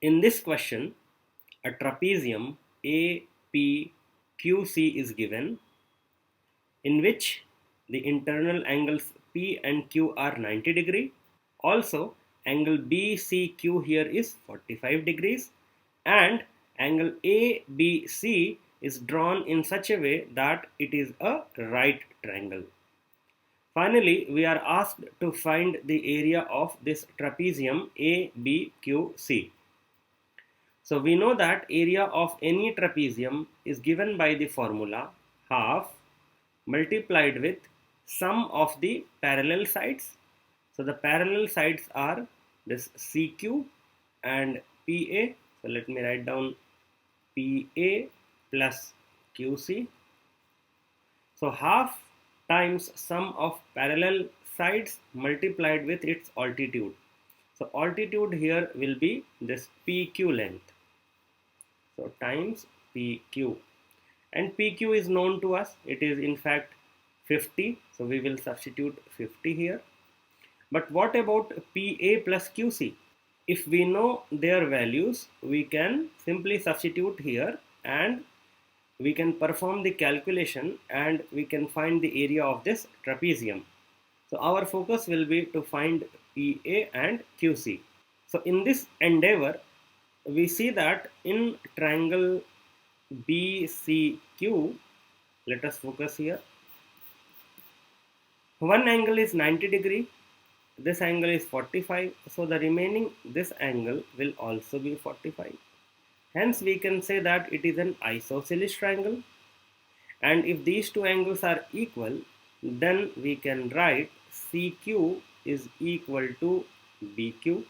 In this question, a trapezium APQC is given, in which the internal angles P and Q are 90 degree. Also, angle BCQ here is 45 degrees, and angle ABC is drawn in such a way that it is a right triangle. Finally, we are asked to find the area of this trapezium ABQC. So we know that area of any trapezium is given by the formula half multiplied with sum of the parallel sides. So the parallel sides are this CQ and PA. So let me write down PA plus QC. So half times sum of parallel sides multiplied with its altitude. So altitude here will be this PQ length. So times PQ, and PQ is known to us, it is in fact 50, so we will substitute 50 here. But what about PA plus QC? If we know their values, we can simply substitute here and we can perform the calculation and we can find the area of this trapezium. So our focus will be to find PA and QC. So in this endeavor, we see that in triangle BCQ, let us focus here. One angle is 90 degree, this angle is 45, so the remaining this angle will also be 45. Hence we can say that it is an isosceles triangle, and if these two angles are equal, then we can write CQ is equal to BQ.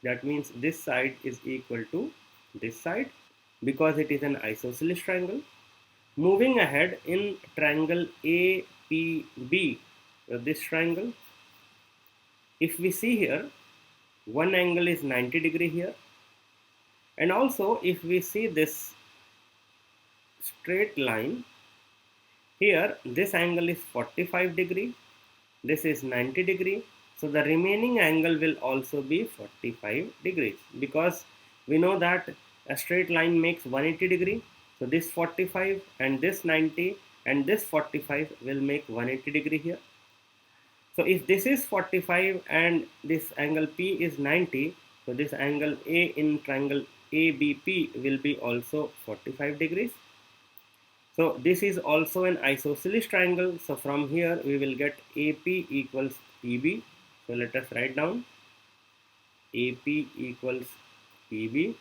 That means this side is equal to this side because it is an isosceles triangle. Moving ahead, in triangle APB, this triangle, if we see here, one angle is 90 degree here, and also if we see this straight line here, this angle is 45 degree, this is 90 degree. So the remaining angle will also be 45 degrees because we know that a straight line makes 180 degree. So this 45 and this 90 and this 45 will make 180 degree here. So if this is 45 and this angle P is 90, so this angle A in triangle ABP will be also 45 degrees. So this is also an isosceles triangle. So from here we will get AP equals PB. So let us write down AP equals PB.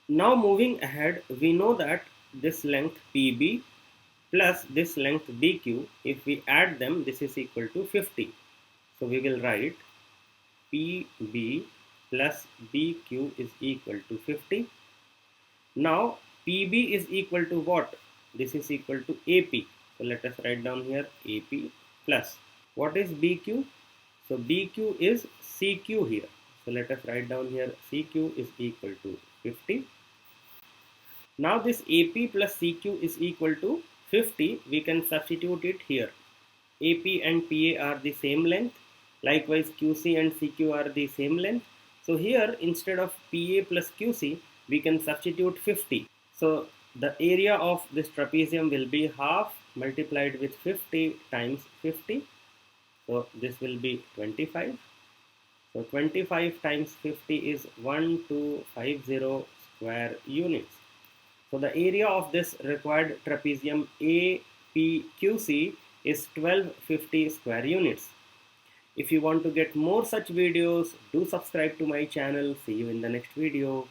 Now moving ahead, we know that this length PB plus this length BQ, if we add them, this is equal to 50. So we will write PB plus BQ is equal to 50. Now PB is equal to what? This is equal to AP. So let us write down here AP plus. What is BQ? So BQ is CQ here. So let us write down here CQ is equal to 50. Now this AP plus CQ is equal to 50. We can substitute it here. AP and PA are the same length. Likewise QC and CQ are the same length. So here instead of PA plus QC, we can substitute 50. So the area of this trapezium will be half multiplied with 50 times 50. So this will be 25. So 25 times 50 is 1250 square units. So the area of this required trapezium APQC is 1250 square units. If you want to get more such videos, do subscribe to my channel. See you in the next video.